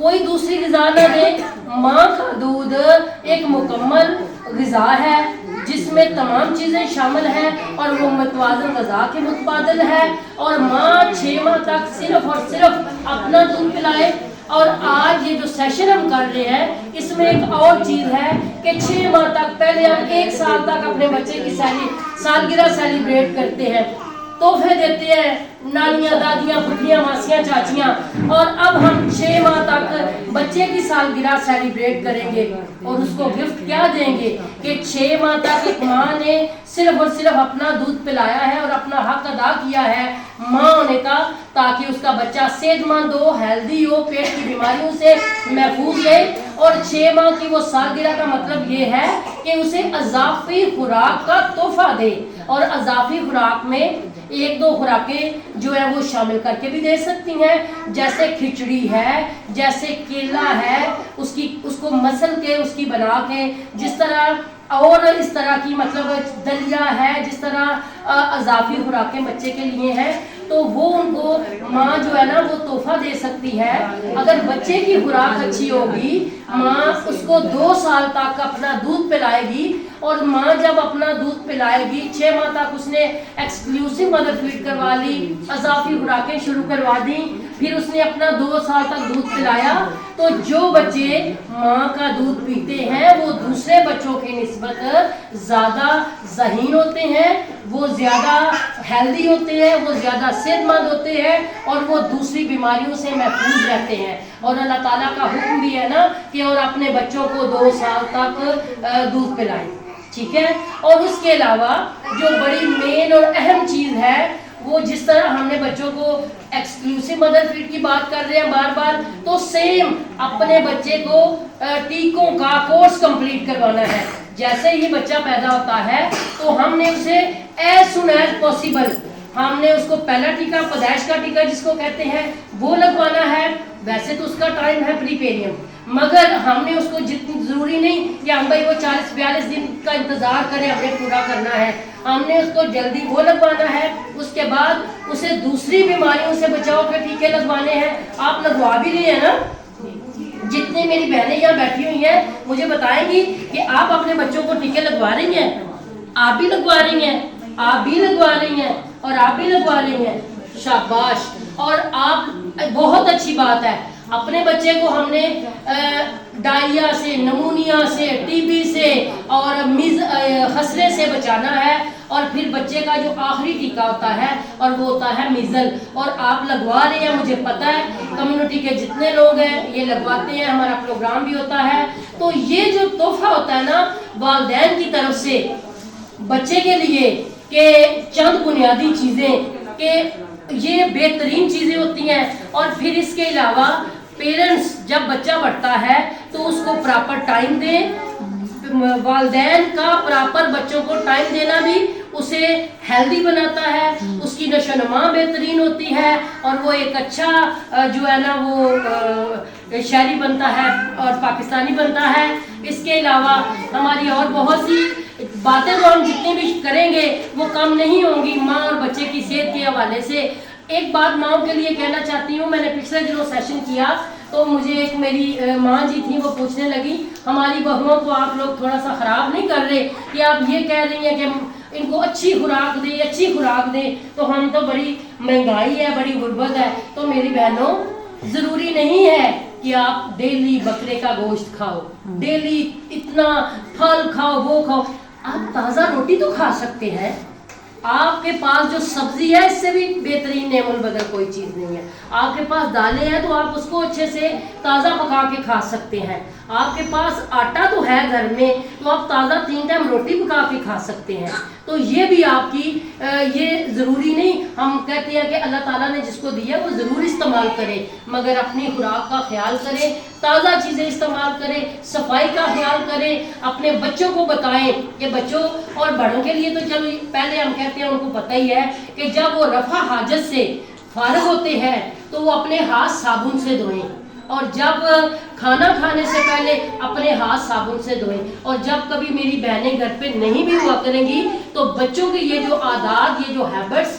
کوئی دوسری غذا نہ دیں. ماں کا دودھ ایک مکمل غذا ہے جس میں تمام چیزیں شامل ہیں اور وہ متوازن غذا کے متبادل ہے. اور ماں 6 ماہ تک صرف اور صرف اپنا دودھ پلائے. اور آج یہ جو سیشن ہم کر رہے ہیں اس میں ایک اور چیز ہے کہ 6 ماہ تک، پہلے ہم 1 سال تک اپنے بچے کی سالگرہ سیلیبریٹ کرتے ہیں، تحفے دیتے ہیں نانیاں، دادیاں، پھپھیاں، ماسیاں، چاچیاں، اور اب ہم 6 ماہ تک بچے کی سالگرہ سیلیبریٹ کریں گے اور اس کو گفٹ کیا دیں گے کہ 6 ماہ تک ایک ماں نے صرف اور صرف اپنا دودھ پلایا ہے اور اپنا حق ادا کیا ہے ماں ہونے کا، تاکہ اس کا بچہ صحت مند ہو، ہیلدی ہو، پیٹ کی بیماریوں سے محفوظ رہے. اور 6 ماہ کی وہ سالگرہ کا مطلب یہ ہے کہ اسے اضافی خوراک کا تحفہ دے. اور اضافی خوراک میں 1-2 خوراکیں جو ہے وہ شامل کر کے بھی دے سکتی ہیں، جیسے کھچڑی ہے، جیسے کیلا ہے، اس کو مسل کے اس کی بنا کے، جس طرح اور اس طرح کی مطلب دلیا ہے، جس طرح اضافی خوراکیں بچے کے لیے ہیں، تو وہ ان کو ماں جو ہے نا وہ تحفہ دے سکتی ہے. اگر بچے کی خوراک اچھی ہوگی، ماں اس کو 2 سال تک اپنا دودھ پلائے گی. اور ماں جب اپنا دودھ پلائے گی، 6 ماہ تک اس نے ایکسکلوسیو مدر فیڈ کروا لی، اضافی خوراکیں شروع کروا دیں، پھر اس نے اپنا 2 سال تک دودھ پلایا، تو جو بچے ماں کا دودھ پیتے ہیں وہ دوسرے بچوں کی نسبت زیادہ ذہین ہوتے ہیں، وہ زیادہ ہیلدی ہوتے ہیں، وہ زیادہ صحت مند ہوتے ہیں اور وہ دوسری بیماریوں سے محفوظ رہتے ہیں. اور اللہ تعالیٰ کا حکم بھی ہے نا کہ اور اپنے بچوں کو 2 سال تک دودھ پلائیں. ٹھیک ہے. اور اس کے علاوہ جو بڑی مین اور اہم چیز ہے، وہ جس طرح ہم نے بچوں کو ایکسکلوسیو مدر فیڈ کی بات کر رہے ہیں بار بار، تو سیم اپنے بچے کو ٹیکوں کا کورس کمپلیٹ کروانا ہے. جیسے ہی بچہ پیدا ہوتا ہے تو ہم نے اسے ایز سون ایز پاسبل ہم نے اس کو پہلا ٹیکہ، پیدائش کا ٹیکہ جس کو کہتے ہیں، وہ لگوانا ہے. ویسے تو اس کا ٹائم ہے پریپیریم، مگر ہم نے اس کو جتنی ضروری نہیں کہ ہم بھائی وہ 40-42 دن کا انتظار کریں، ہم نے پورا کرنا ہے. ہم نے اس کو جلدی وہ لگوانا ہے. اس کے بعد اسے دوسری بیماریوں سے بچاؤ کے ٹیکے لگوانے ہیں. آپ لگوا بھی رہے ہیں نا؟ جتنی میری بہنیں یہاں بیٹھی ہوئی ہیں مجھے بتائیں گی کہ آپ اپنے بچوں کو ٹیکے لگوا رہی ہیں. آپ بھی لگوا رہی ہیں، آپ بھی لگوا رہی ہیں، اور آپ بھی لگوا رہی ہیں. شاباش. اور آپ، بہت اچھی بات ہے. اپنے بچے کو ہم نے ڈائریا سے، نمونیا سے، ٹی بی سے اور خسرے سے بچانا ہے. اور پھر بچے کا جو آخری ٹیکہ ہوتا ہے اور وہ ہوتا ہے میزل. اور آپ لگوا رہے ہیں، مجھے پتہ ہے کمیونٹی کے جتنے لوگ ہیں یہ لگواتے ہیں، ہمارا پروگرام بھی ہوتا ہے. تو یہ جو تحفہ ہوتا ہے نا والدین کی طرف سے بچے کے لیے، کہ چند بنیادی چیزیں، کہ یہ بہترین چیزیں ہوتی ہیں. اور پھر اس کے علاوہ پیرنٹس جب بچہ بڑھتا ہے تو اس کو پراپر ٹائم دیں. والدین کا پراپر بچوں کو ٹائم دینا بھی اسے ہیلدی بناتا ہے، اس کی نشو و نما بہترین ہوتی ہے، اور وہ ایک اچھا جو ہے نا وہ شہری بنتا ہے اور پاکستانی بنتا ہے. اس کے علاوہ ہماری اور بہت سی باتیں تو ہم جتنی بھی کریں گے وہ کم نہیں ہوں گی ماں اور بچے کی صحت کے حوالے سے. ایک بات ماؤں کے لیے کہنا چاہتی ہوں، میں نے پچھلے دنوں سیشن کیا تو مجھے ایک میری ماں جی تھی، وہ پوچھنے لگی ہماری بہوؤں کو آپ لوگ تھوڑا سا خراب نہیں کر رہے کہ آپ یہ کہہ رہی ہیں کہ ان کو اچھی خوراک دیں، اچھی خوراک دیں، تو ہم تو بڑی مہنگائی ہے، بڑی غربت ہے. تو میری بہنوں، ضروری نہیں ہے کہ آپ ڈیلی بکرے کا گوشت کھاؤ، ڈیلی اتنا پھل کھاؤ، وہ کھاؤ. آپ تازہ روٹی تو کھا سکتے ہیں. آپ کے پاس جو سبزی ہے اس سے بھی بہترین نعم البدل کوئی چیز نہیں ہے. آپ کے پاس دالیں ہیں تو آپ اس کو اچھے سے تازہ پکا کے کھا سکتے ہیں. آپ کے پاس آٹا تو ہے گھر میں تو آپ تازہ 3 ٹائم روٹی پکا کے کھا سکتے ہیں. تو یہ بھی آپ کی یہ ضروری نہیں، ہم کہتے ہیں کہ اللہ تعالیٰ نے جس کو دیا وہ ضرور استعمال کرے، مگر اپنی خوراک کا خیال کرے، تازہ چیزیں استعمال کرے، صفائی کا خیال کرے. اپنے بچوں کو بتائیں کہ بچوں اور بڑوں کے لیے تو چلو پہلے ہم کہتے ہیں ان کو پتہ ہی ہے کہ جب وہ رفع حاجت سے فارغ ہوتے ہیں تو وہ اپنے ہاتھ صابن سے دھوئیں، اور جب کھانا کھانے سے پہلے اپنے ہاتھ صابن سے دھوئیں. اور جب کبھی میری بہنیں گھر پہ نہیں بھی ہوا کریں گی تو بچوں کے یہ جو عادات، یہ جو ہیبٹس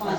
5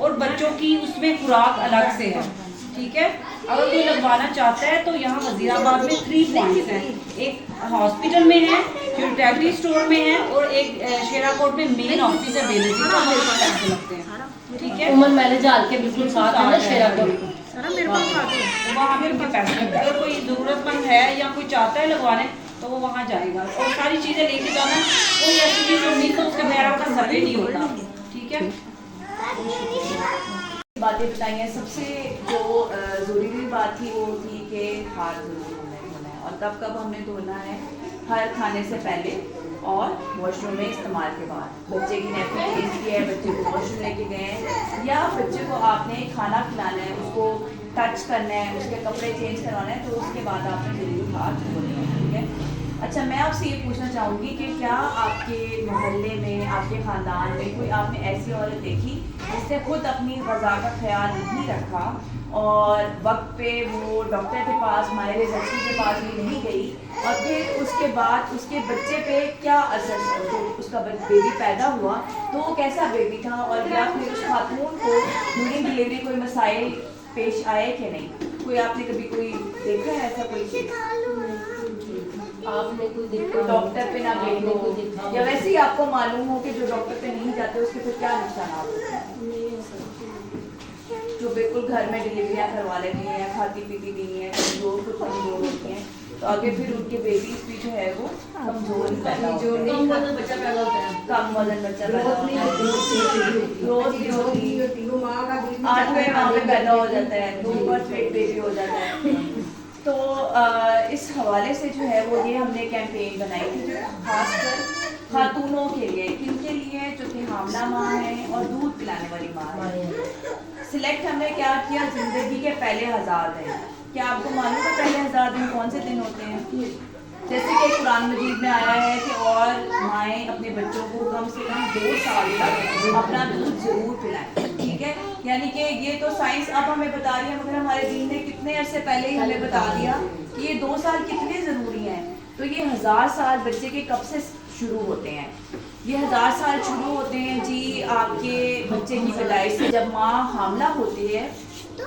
اور بچوں کی اس میں خوراک الگ سے ہے. ٹھیک ہے, اگر کوئی لگوانا چاہتا ہے تو یہاں وزیر آباد میں 3 پوائنٹس ہیں. ایک ہاسپٹل میں ہے, یونیٹیلیٹی اسٹور میں ہے, اور ایک شیرا کوٹ میں مین آفس ہے بینظیر کا, وہاں پر پیسے لگتے ہیں. ٹھیک ہے, عمر میرے جال کے بالکل ساتھ ہے نا شیرا کوٹ. وہاں پہ ان کے پیسے لگتے ہیں. اگر کوئی ضرورت مند ہے یا کوئی چاہتا ہے لگوانے تو وہ وہاں جائے گا, اور ساری چیزیں لے کے جانا ہے. کوئی ایسی چیز نہیں تو اس کے بغیر آپ کا سروے نہیں ہوتا. ٹھیک ہے, باتیں بتائی ہیں. سب سے جو ضروری بات تھی وہ تھی کہ ہاتھ ضرور دھونا ہے, اور کب کب ہم نے دھونا ہے, ہر کھانے سے پہلے اور واش روم میں استعمال کے بعد. بچے کی نیپکن چینج کی ہے, بچے کو واش روم لے کے گئے ہیں, یا بچے کو آپ نے کھانا کھلانا ہے, اس کو ٹچ کرنا ہے, اس کے کپڑے چینج کروانا ہے, تو اس کے بعد آپ نے ضرور ہاتھ دھونے ہیں. ٹھیک ہے. اچھا, میں آپ سے یہ پوچھنا چاہوں گی کہ کیا آپ کے محلے میں, آپ کے خاندان میں کوئی آپ نے ایسی عورت دیکھی جس نے خود اپنی غذا کا خیال نہیں رکھا اور وقت پہ وہ ڈاکٹر کے پاس, ماہر ذکی کے پاس بھی نہیں گئی, اور پھر اس کے بعد اس کے بچے پہ کیا اثر, اس کا بیبی پیدا ہوا تو وہ کیسا بیبی تھا, اور یا پھر اس خاتون کو ڈیورنگ ڈلیوری کوئی مسائل پیش آئے کہ نہیں؟ کوئی آپ نے کبھی کوئی دیکھا ہے ایسا کوئی چیز؟ آپ نے کوئی دیکھا ڈاکٹر پہ نہ گئی ہو, یا ویسے ہی آپ کو معلوم ہو کہ جو ڈاکٹر پہ نہیں جاتے اس کے پھر کیا نقصانات ہوتے ہیں؟ جو بالکل گھر میں ڈلیوریاں کروا لیتی ہیں, کھاتی پیتی نہیں ہیں, کمزور ہوتی ہیں, تو آگے پھر ان کے بیبیز بھی جو ہے وہ کمزور ہی پیدا ہوتے ہیں, کم وزن بچہ پیدا ہوتا ہے, کم وزن بچہ پیدا ہوتا ہے, گروتھ بھی ہوتی ہے, 8ویں ماہ میں پیدا ہو جاتا ہے, 2 برتھ ویٹ بیبی ہو جاتا ہے. تو اس حوالے سے جو ہے وہ یہ ہم نے کیمپین بنائی تھی, جو خاص کر خاتونوں کے لیے, کن کے لیے, جو کہ حاملہ ماں ہیں اور دودھ پلانے والی ماں ہیں. سلیکٹ ہم نے کیا کیا, زندگی کے پہلے 1000 دن. کیا آپ کو معلوم ہے پہلے 1000 دن کون سے دن ہوتے ہیں؟ جیسے کہ قرآن مجید میں آیا ہے کہ اور مائیں اپنے بچوں کو کم سے کم 2 سال تک اپنا دودھ ضرور پلائیں. ٹھیک ہے, یعنی کہ یہ تو سائنس اب ہمیں بتا رہی ہے, مگر ہمارے دین نے کتنے عرصے پہلے ہی ہمیں بتا دیا کہ یہ 2 سال کتنے ضروری ہیں. تو یہ 1000 سال بچے کے کب سے شروع ہوتے ہیں؟ یہ 1000 سال شروع ہوتے ہیں جی آپ کے بچے کی پیدائش سے. جب ماں حاملہ ہوتی ہے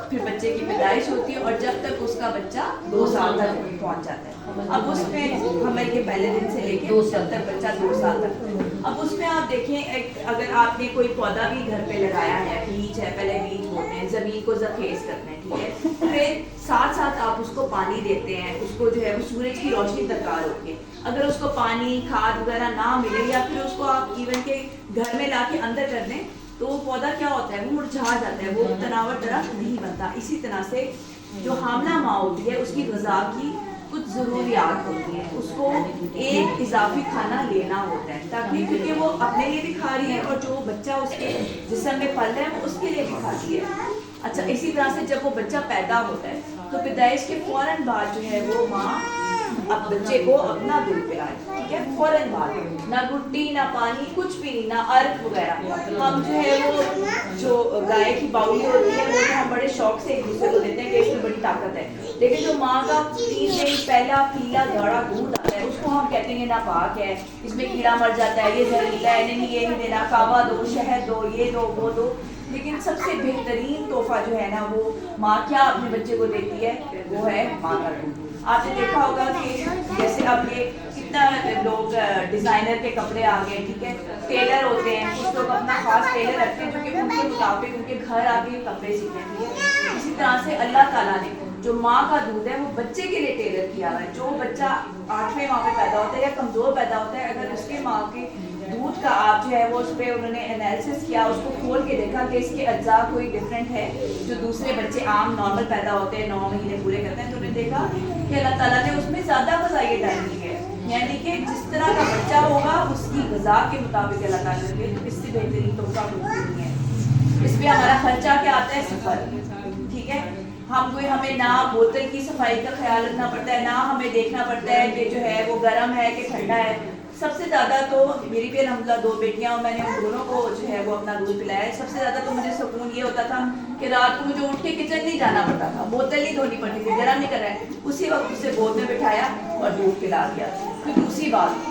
پھر بچے کی پیدائش ہوتی ہے, اور جب تک اس کا بچہ 2 سال تک پہنچ جاتا ہے. اب اس میں حمل کے پہلے دن سے لے کے جب تک بچہ 2 سال تک. اب اس میں آپ دیکھیں, اگر آپ نے کوئی پودا بھی گھر پہ لگایا ہے, بیج ہے, پہلے بیج ہوتے ہیں, زمین کو زرخیز کرتے ہیں. ٹھیک ہے, پھر ساتھ ساتھ آپ اس کو پانی دیتے ہیں, اس کو جو ہے وہ سورج کی روشنی درکار ہوتی ہے. اگر اس کو پانی, کھاد وغیرہ نہ ملے, یا پھر اس کو آپ ایون کے گھر میں لا کے اندر کر دیں, تو وہ پودا کیا ہوتا ہے, وہ مرجھا جاتا ہے, وہ تناور درخت نہیں بنتا. اسی طرح سے جو حاملہ ماں ہوتی ہے اس کی غذا کی کچھ ضروریات ہوتی ہیں, اس کو ایک اضافی کھانا لینا ہوتا ہے, تاکہ کیونکہ وہ اپنے لیے بھی کھا رہی ہے اور جو بچہ اس کے جسم میں پل رہا ہے وہ اس کے لیے بھی کھاتی ہے. اچھا, اسی طرح سے جب وہ بچہ پیدا ہوتا ہے تو پیدائش کے فوراً بعد جو ہے وہ ماں اب بچے کو اپنا دودھ پلائے. ٹھیک ہے, فوراً بعد, نہ گٹی, نہ پانی, کچھ بھی نہیں, نہ ارک وغیرہ. ہم جو ہے وہ جو گائے کی باؤلی ہوتی ہے وہ تو ہم بڑے شوق سے ایک دوسرے کو دیتے ہیں کہ اس میں بڑی طاقت ہے, لیکن جو ماں کا 3 دن پہلا پیلا گاڑھا دودھ آتا ہے اس کو ہم کہتے ہیں ناپاک ہے, اس میں کیڑا مر جاتا ہے, یہ زہریلا ہے, نہیں یہ نہیں دینا, کعوہ دو, شہد دو, یہ دو, وہ دو. لیکن سب سے بہترین تحفہ جو ہے نا وہ ماں کیا اپنے بچے کو دیتی ہے, وہ ہے ماں کا دودھ. آپ نے دیکھا ہوگا کہ جیسے اب یہ کتنا لوگ ڈیزائنر کے کپڑے آ گئے. ٹھیک ہے, ٹیلر ہوتے ہیں, کچھ لوگ اپنا خاص ٹیلر رکھتے ہیں جو کہ ان کے مطابق ان کے گھر آ کے کپڑے سیتے ہیں. اسی طرح سے اللہ تعالیٰ نے جو ماں کا دودھ ہے وہ بچے کے لیے ٹیلر کیا ہوا ہے. جو بچہ 8ویں ماہ میں پیدا ہوتا ہے یا کمزور پیدا ہوتا ہے, اگر اس کے ماں کے دودھ کا آپ جو ہے وہ اس پہ انہوں نے انالیسس کیا, اس کو کھول کے دیکھا کہ اس کے اجزاء کوئی ڈفرینٹ ہے جو دوسرے بچے عام نارمل پیدا ہوتے ہیں 9 مہینے پورے کرتے ہیں, تو انہوں نے دیکھا کہ اللہ تعالیٰ نے اس میں زیادہ غذائیت ڈال دی ہے. یعنی کہ جس طرح کا بچہ ہوگا اس کی غذا کے مطابق اللہ تعالیٰ نے, اس سے بہترین تحفہ کچھ نہیں ہے. اس پہ ہمارا خرچہ کیا آتا ہے, 0. ٹھیک ہے, ہمیں نہ بوتل کی صفائی کا خیال رکھنا پڑتا ہے, نہ ہمیں دیکھنا پڑتا ہے کہ جو ہے وہ گرم ہے کہ ٹھنڈا ہے. سب سے زیادہ تو میری بھی الحمدللہ 2 بیٹیاں اور میں نے ان دونوں کو جو ہے وہ اپنا دودھ پلایا ہے. سب سے زیادہ تو مجھے سکون یہ ہوتا تھا کہ رات کو مجھے اٹھ کے کچن نہیں جانا پڑتا تھا, بوتل نہیں دھونی پڑتی تھی, گرم نہیں کر رہا ہے, اسی وقت اسے گود میں بٹھایا اور دودھ پلا دیا. پھر دوسری بات,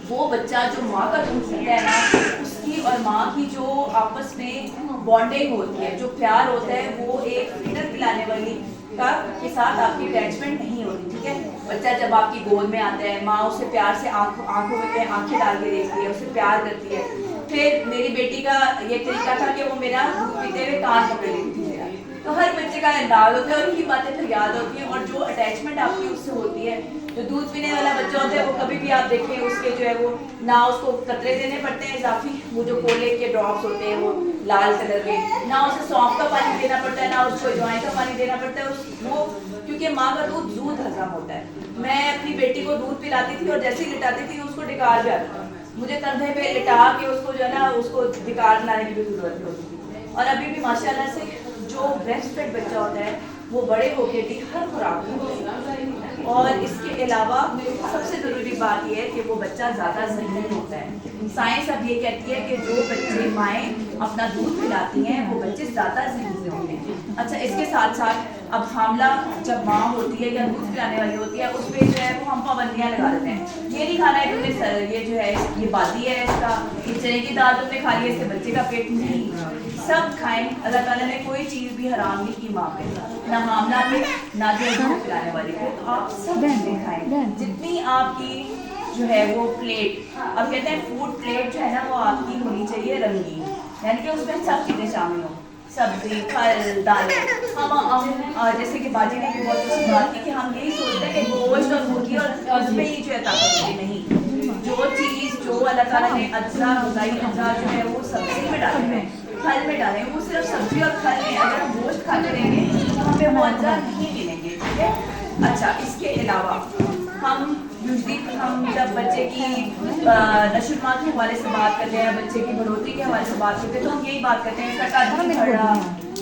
وہ بچہ جو ماں کا دودھ پیتا ہے نا، اس کی اور ماں کی جو آپس میں بانڈنگ ہوتی ہے، جو پیار ہوتا ہے، وہ ایک فیڈر پلانے والی کا کے ساتھ آپ کی اٹیچمنٹ نہیں ہوتی. ٹھیک ہے، بچہ جب آپ کی گود میں آتا ہے، ماں اسے پیار سے آنکھوں میں آنکھیں ڈال کے دیکھتی ہے، اسے پیار کرتی ہے. پھر میری بیٹی کا یہ طریقہ تھا کہ وہ میرا دودھ پیتے ہوئے کان پکڑ لیتی تھی. تو ہر بچے کا انداز ہوتا ہے اور یہی باتیں پھر یاد ہوتی ہیں. اور جو اٹیچمنٹ آپ کی اس سے ہوتی ہے، جو دودھ پینے والا بچہ ہوتا ہے وہ کبھی بھی آپ دیکھیں اس کے جو ہے وہ نہ اس کو قطرے دینے پڑتے ہیں اضافی، وہ جو کولے کے ڈراپس ہوتے ہیں وہ لال کلر کے، نہ اسے سونف کا پانی دینا پڑتا ہے، نہ اس کو اجوائن کا پانی دینا پڑتا ہے. وہ کیونکہ ماں کا دودھ زود ہضم ہوتا ہے. میں اپنی بیٹی کو دودھ پلاتی تھی اور جیسے ہی لٹاتی تھی اس کو ڈکار بھی آتا تھا. مجھے کندھے پہ لٹا کے اس کو جو ہے نا اس کو ڈکار لانے کی بھی ضرورت ہوتی تھی. اور ابھی بھی ماشاء اللہ سے جو بریسٹ فیڈ بچہ ہوتا ہے وہ بڑے ہو کے بھی ہر خوراک کھاتا ہے. اور اس کے علاوہ سب سے ضروری بات یہ ہے کہ وہ بچہ زیادہ ذہین ہوتا ہے. سائنس اب یہ کہتی ہے کہ جو بچے مائیں اپنا دودھ پلاتی ہیں وہ بچے زیادہ ذہین ہوتے ہیں. اچھا، اس کے ساتھ ساتھ اب حاملہ جب ماں ہوتی ہے یا دودھ پلانے والی ہوتی ہے اس پہ جو ہے وہ ہم پابندیاں لگا دیتے ہیں. یہ نہیں کھانا ہے تم نے، یہ جو ہے یہ بادی ہے اس کا، یہ چنے کی دال تم نے کھا لی ہے اس سے بچے کا پیٹ نہیں. سب کھائیں. اللہ تعالیٰ نے کوئی چیز بھی حرام نہیں کی ماں پہ، نہ حاملہ میں نہ جو دودھ پلانے والی پہ. تو آپ سب چیزیں کھائیں جتنی آپ کی جو ہے وہ پلیٹ، اب کہتے ہیں فوڈ پلیٹ جو ہے نا وہ آپ کی ہونی چاہیے رنگین، یعنی کہ اس میں سب چیزیں شامل ہوں، سبزی، پھل، دالیں. ہم جیسے کہ باجی نے بھی بہت اچھی بات کی کہ ہم یہی سوچتے ہیں کہ گوشت اور مرغی اور اس میں ہی جو ہے طاقت ہوتی نہیں. جو چیز جو اللہ تعالیٰ نے اجزا غذائی اجزا جو ہے وہ سبزی میں ڈالے ہیں، پھل میں ڈالیں، وہ صرف سبزی اور پھل میں. اگر ہم گوشت کھاتے رہیں گے تو ہمیں وہ اجزا نہیں ملیں گے. ٹھیک ہے. اچھا، اس کے علاوہ ہم جب بچے کی نشوونما کے حوالے سے بات کرتے ہیں، بچے کی بڑھوتری کے حوالے سے بات کرتے ہیں تو ہم یہی بات کرتے ہیں اس کا قد نہیں بڑھ رہا،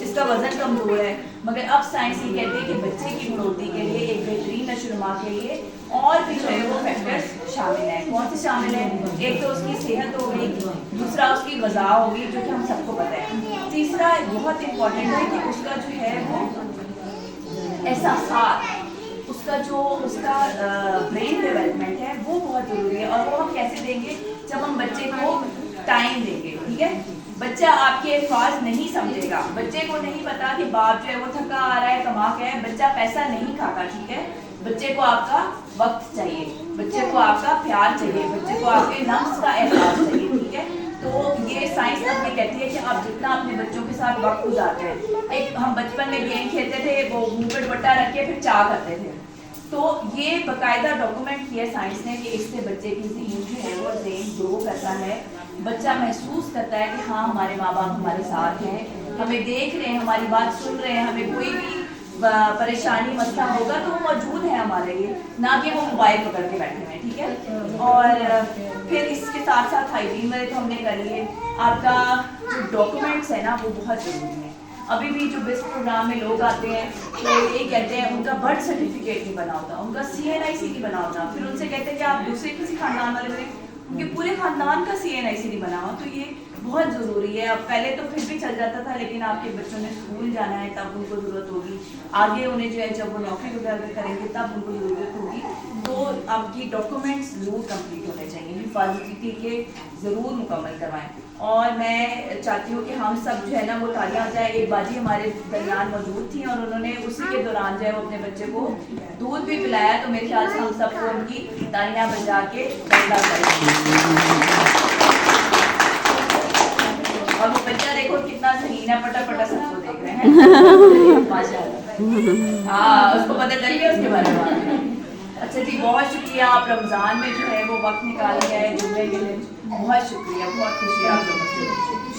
اس کا وزن کمزور ہے. مگر اب سائنس یہ کہتی ہے کہ بچے کی بڑھوتری کے لیے، ایک بہترین نشوونما کے لیے اور بھی جو ہے وہ فیکٹرز شامل ہیں. کون سے شامل ہیں؟ ایک تو اس کی صحت ہو گئی، دوسرا اس کی غذا ہوگی جو کہ ہم سب کو پتہ ہے، تیسرا بہت امپورٹنٹ ہے کہ اس کا جو ہے وہ احساسات، اس کا برین ڈیولپمنٹ ہے وہ بہت ضروری ہے. اور وہ ہم کیسے دیں گے؟ جب ہم بچے کو ٹائم دیں گے. ٹھیک ہے. بچہ آپ کے الفاظ نہیں سمجھے گا، بچے کو نہیں پتا کہ باپ جو ہے وہ تھکا آ رہا ہے، کما کے ہے. بچہ پیسہ نہیں کھاتا. ٹھیک ہے. بچے کو آپ کا وقت چاہیے، بچے کو آپ کا پیار چاہیے، بچے کو آپ کے لمس کا احساس چاہیے. ٹھیک ہے. تو یہ سائنس اب یہ کہتی ہے کہ آپ جتنا اپنے بچوں کے ساتھ وقت گزارتے ہیں، ایک ہم بچپن میں گیم کھیلتے تھے، وہ منہ پہ دوپٹہ رکھ کے پھر چاہ کرتے تھے، تو یہ باقاعدہ ڈاکومنٹ کیا سائنس نے کہ اس سے بچے کی ذہن جو ہے وہ ذہن گرو کرتا ہے. بچہ محسوس کرتا ہے کہ ہاں ہمارے ماں باپ ہمارے ساتھ ہیں، ہمیں دیکھ رہے ہیں، ہماری بات سن رہے ہیں، ہمیں کوئی بھی پریشانی مسئلہ ہوگا تو وہ موجود ہے ہمارے لیے، نہ کہ وہ موبائل پکڑ کے بیٹھے ہیں. ٹھیک ہے. اور پھر اس کے ساتھ ساتھ ہائیجین والے تو ہم نے کر لیے. آپ کا جو ڈاکومنٹس ہے نا وہ بہت ضروری ہے. ابھی بھی جو بیسٹ پروگرام میں لوگ آتے ہیں تو یہ کہتے ہیں ان کا برتھ سرٹیفکیٹ نہیں بنا ہوتا، ان کا CNIC نہیں بنا ہوتا. پھر ان سے کہتے ہیں کہ آپ دوسرے کسی خاندان والے بنے، ان کے پورے خاندان کا CNIC نہیں بنا ہوا. تو یہ بہت ضروری ہے. اب پہلے تو پھر بھی چل جاتا تھا، لیکن آپ کے بچوں نے اسکول جانا ہے تب ان کو ضرورت ہوگی، آگے انہیں جو ہے جب وہ نوکری وغیرہ کریں گے تب ان کو ضرورت ہوگی. تو آپ کی ڈاکومنٹس ضرور کمپلیٹ ہونے چاہیے، حفاظتی کے ضرور مکمل کروائیں. اور میں چاہتی ہوں کہ ہم سب جو ہے نا وہ تالیاں جائیں. ایک باجی ہمارے درمیان موجود تھیں اور انہوں نے اسی کے دوران جو ہے وہ اپنے بچے کو دودھ بھی پلایا. تو میرے خیال سے ہم سب کو ان کی تالیاں بجا کے بندہ کریں. اور وہ بچہ دیکھو کتنا ذہین ہے، پٹا پٹا سب کو دیکھ رہے ہیں ماشاء اللہ. ہاں اس کو پتہ چل گیا اس کے بارے میں. اچھا جی، بہت شکریہ. آپ رمضان میں جو ہے وہ وقت نکال لیا ہے جمعے کے لیے، بہت شکریہ، بہت خوشی آپ لوگوں سے.